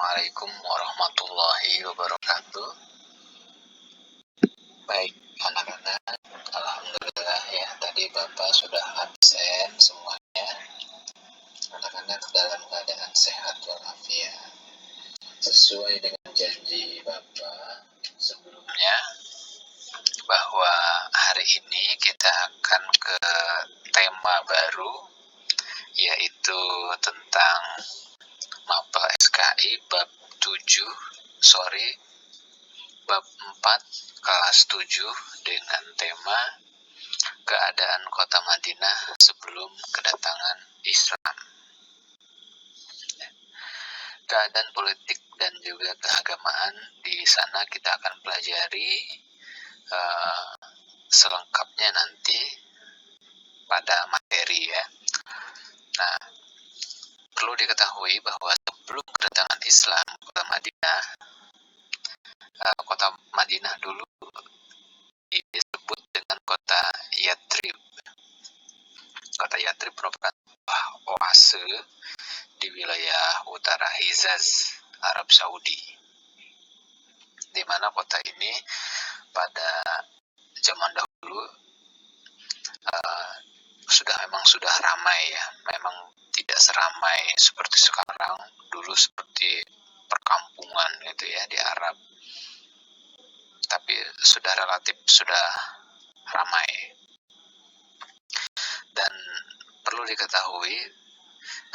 Assalamualaikum warahmatullahi wabarakatuh. Baik, anak-anak, alhamdulillah ya, tadi Bapak sudah absen semuanya. Anak-anak dalam keadaan sehat walafiat. Sesuai dengan janji Bapak sebelumnya, bahwa hari ini kita akan ke tema baru, yaitu tentang mapel SKI bab 4 kelas 7 dengan tema keadaan kota Madinah sebelum kedatangan Islam. Keadaan politik dan juga keagamaan di sana kita akan pelajari selengkapnya nanti pada materi ya. Nah, perlu diketahui bahwa sebelum kedatangan Islam kota Madinah dulu disebut dengan kota Yathrib. Kota Yathrib merupakan oase di wilayah utara Hijaz, Arab Saudi, di mana kota ini pada zaman dahulu sudah ramai ya. Memang tidak seramai seperti sekarang. Dulu seperti perkampungan gitu ya di Arab, tapi sudah ramai. Dan perlu diketahui,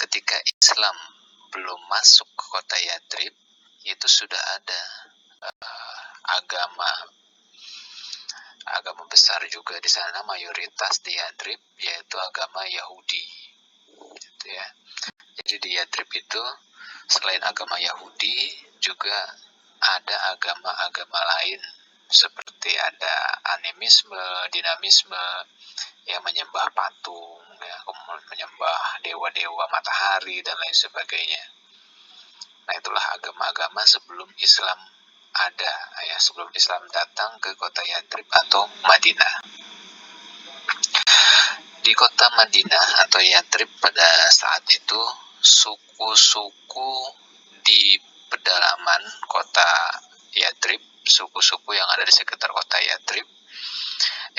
ketika Islam belum masuk ke kota Yathrib, itu sudah ada agama besar juga di sana, mayoritas di Yathrib, yaitu agama Yahudi gitu ya. Jadi di Yathrib itu selain agama Yahudi juga ada agama-agama lain, seperti ada animisme, dinamisme, yang menyembah patung ya, menyembah dewa-dewa matahari dan lain sebagainya. Nah, itulah agama-agama sebelum Islam ada ya, sebelum Islam datang ke kota Yathrib atau Madinah. Di kota Madinah atau Yathrib pada saat itu, suku-suku di pedalaman kota Yathrib, suku-suku yang ada di sekitar kota Yathrib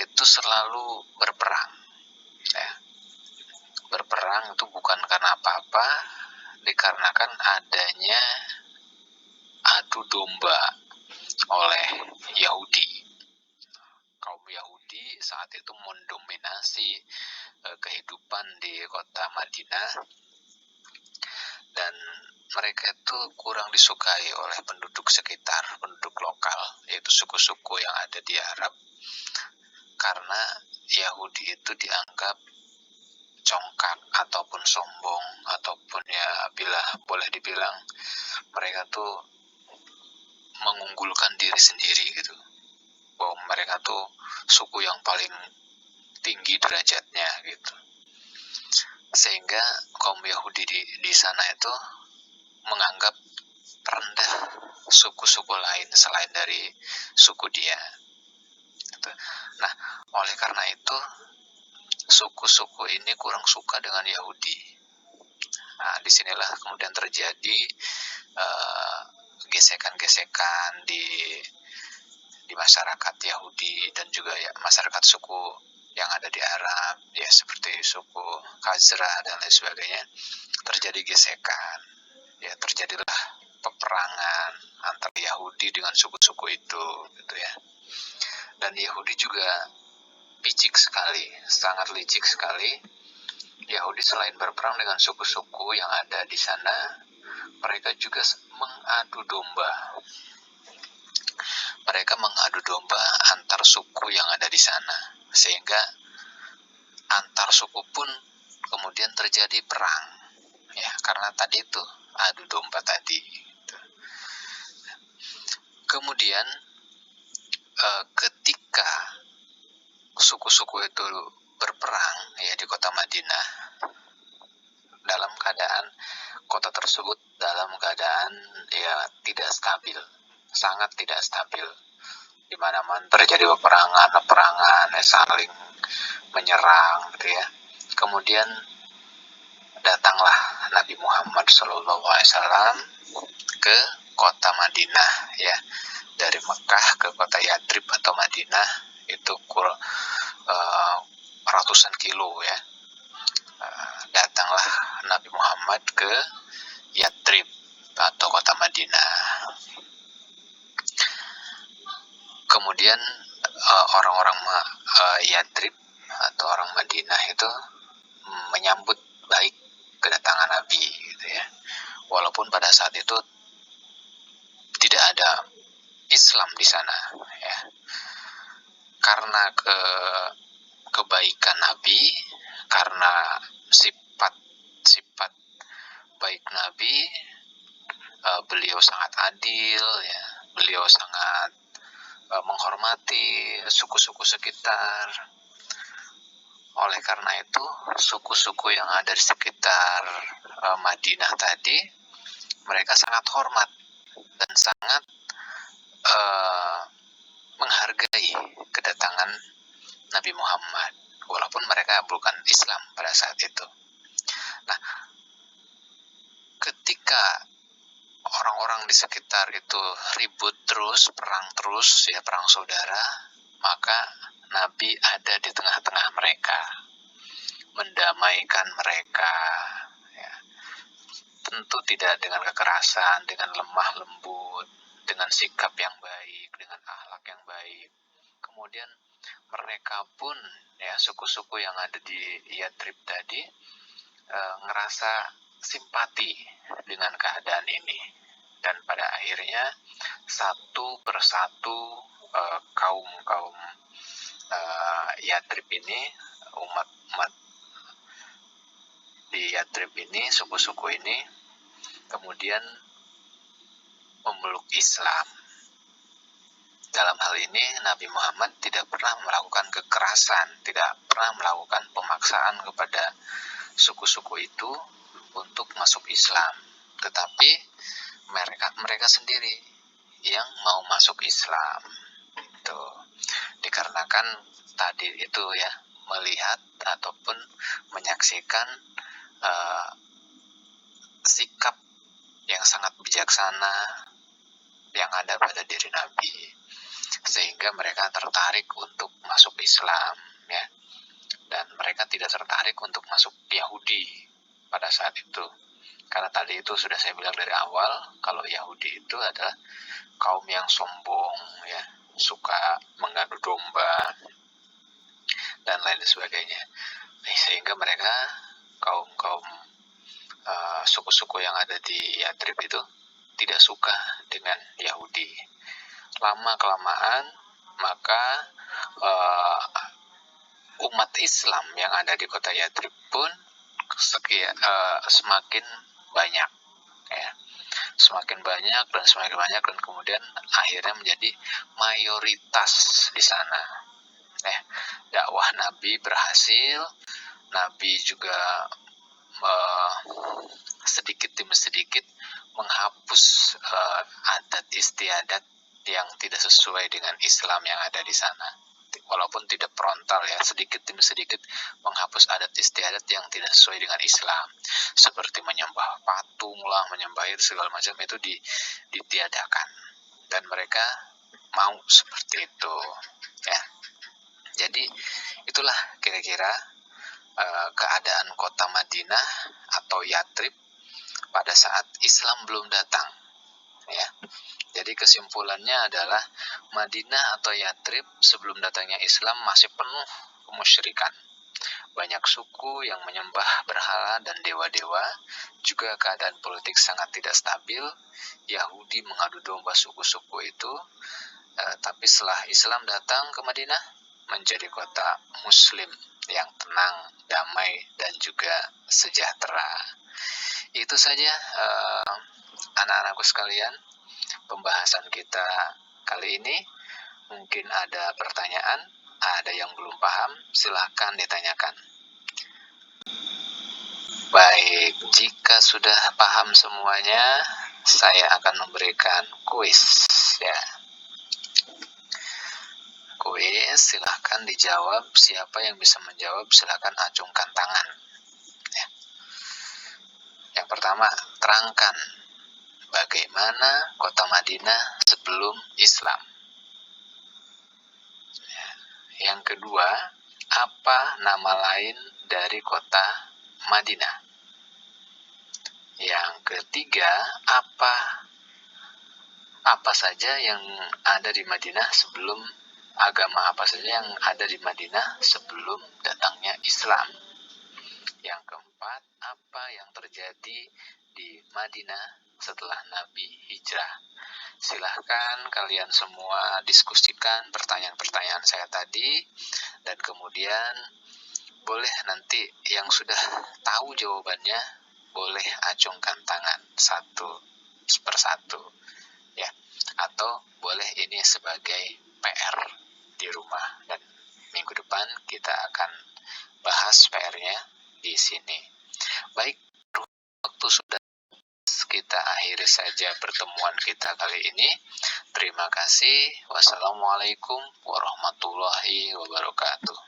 itu selalu berperang ya. Berperang itu bukan karena apa-apa, dikarenakan adanya adu domba oleh Yahudi. Kaum Yahudi saat itu mendominasi kehidupan di kota Madinah, dan mereka itu kurang disukai oleh penduduk sekitar, penduduk lokal, yaitu suku-suku yang ada di Arab, karena Yahudi itu dianggap congkak ataupun sombong, ataupun ya bila boleh dibilang mereka tuh mengunggulkan diri sendiri gitu, bahwa mereka tuh suku yang paling tinggi derajatnya gitu. Sehingga kaum Yahudi di sana itu menganggap rendah suku-suku lain selain dari suku dia gitu. Nah, oleh karena itu suku-suku ini kurang suka dengan Yahudi. Nah, disinilah kemudian terjadi gesekan-gesekan di masyarakat Yahudi dan juga ya masyarakat suku yang ada di Arab ya, seperti suku Khazra dan lain sebagainya. Terjadi gesekan ya, terjadilah peperangan antara Yahudi dengan suku-suku itu gitu ya. Dan Yahudi juga licik sekali, sangat licik sekali. Yahudi selain berperang dengan suku-suku yang ada di sana, mereka juga mengadu domba. Mereka mengadu domba antar suku yang ada di sana, sehingga antar suku pun kemudian terjadi perang ya, karena tadi itu adu domba tadi gitu. Kemudian ketika suku-suku itu berperang ya di kota Madinah, dalam keadaan kota tersebut dalam keadaan ya tidak stabil, sangat tidak stabil. Di mana-mana terjadi peperangan ya, saling menyerang gitu ya. Kemudian datanglah Nabi Muhammad SAW ke kota Madinah, ya. Dari Mekah ke kota Yathrib atau Madinah itu ratusan kilo, ya. Datanglah Nabi Muhammad ke Yathrib atau kota Madinah. Kemudian orang-orang Yathrib atau orang Madinah itu menyambut baik kedatangan Nabi, gitu ya. Walaupun pada saat itu tidak ada Islam di sana, ya. Karena kebaikan Nabi, karena sifat baik Nabi, beliau sangat adil, ya. Beliau sangat menghormati suku-suku sekitar. Oleh karena itu, suku-suku yang ada di sekitar Madinah tadi, mereka sangat hormat dan sangat menghargai kedatangan Nabi Muhammad, walaupun mereka bukan Islam pada saat itu. Nah, ketika orang-orang di sekitar itu ribut terus, perang saudara, maka Nabi ada di tengah-tengah mereka, mendamaikan mereka, ya. Tentu tidak dengan kekerasan, dengan lemah lembut, dengan sikap yang baik, dengan akhlak yang baik. Kemudian mereka pun, ya, suku-suku yang ada di Yathrib tadi ngerasa simpati dengan keadaan ini, dan pada akhirnya satu persatu kaum Yathrib ini, umat di Yathrib ini, suku-suku ini kemudian memeluk Islam. Dalam hal ini Nabi Muhammad tidak pernah melakukan kekerasan, tidak pernah melakukan pemaksaan kepada suku-suku itu untuk masuk Islam, tetapi mereka sendiri yang mau masuk Islam. Itu dikarenakan tadi itu, ya, melihat ataupun menyaksikan sikap yang sangat bijaksana yang ada pada diri Nabi, sehingga mereka tertarik untuk masuk Islam, ya. Dan mereka tidak tertarik untuk masuk Yahudi pada saat itu, karena tadi itu sudah saya bilang dari awal, kalau Yahudi itu adalah kaum yang sombong, ya, suka mengadu domba dan lain sebagainya, sehingga mereka kaum suku-suku yang ada di Yathrib itu tidak suka dengan Yahudi. Lama-kelamaan maka umat Islam yang ada di kota Yathrib pun semakin banyak, ya. Semakin banyak dan kemudian akhirnya menjadi mayoritas di sana, ya. Dakwah Nabi berhasil. Nabi juga sedikit demi sedikit menghapus adat istiadat yang tidak sesuai dengan Islam yang ada di sana. Walaupun tidak frontal, ya, sedikit demi sedikit menghapus adat istiadat yang tidak sesuai dengan Islam, seperti menyembah patung lah, menyembah segala macam, itu ditiadakan, dan mereka mau seperti itu, ya. Jadi itulah kira-kira keadaan kota Madinah atau Yathrib pada saat Islam belum datang, ya. Jadi kesimpulannya adalah Madinah atau Yathrib sebelum datangnya Islam masih penuh kemusyrikan. Banyak suku yang menyembah berhala dan dewa-dewa, juga keadaan politik sangat tidak stabil. Yahudi mengadu domba suku-suku itu, tapi setelah Islam datang ke Madinah, menjadi kota Muslim yang tenang, damai, dan juga sejahtera. Itu saja anak-anakku sekalian, pembahasan kita kali ini. Mungkin ada pertanyaan, ada yang belum paham, silahkan ditanyakan. Baik, jika sudah paham semuanya, saya akan memberikan kuis, ya. Kuis, silahkan dijawab. Siapa yang bisa menjawab, silahkan acungkan tangan, ya. Yang pertama, terangkan bagaimana kota Madinah sebelum Islam. Yang kedua, apa nama lain dari kota Madinah? Yang ketiga, apa saja yang ada di Madinah sebelum agama apa saja yang ada di Madinah sebelum datangnya Islam. Yang keempat, apa yang terjadi di Madinah setelah Nabi hijrah. Silahkan kalian semua diskusikan pertanyaan-pertanyaan saya tadi, dan kemudian boleh nanti yang sudah tahu jawabannya boleh acungkan tangan satu persatu ya, atau boleh ini sebagai PR di rumah, dan minggu depan kita akan bahas PR-nya di sini. Baik, waktu sudah, kita akhiri saja pertemuan kita kali ini. Terima kasih. Wassalamualaikum warahmatullahi wabarakatuh.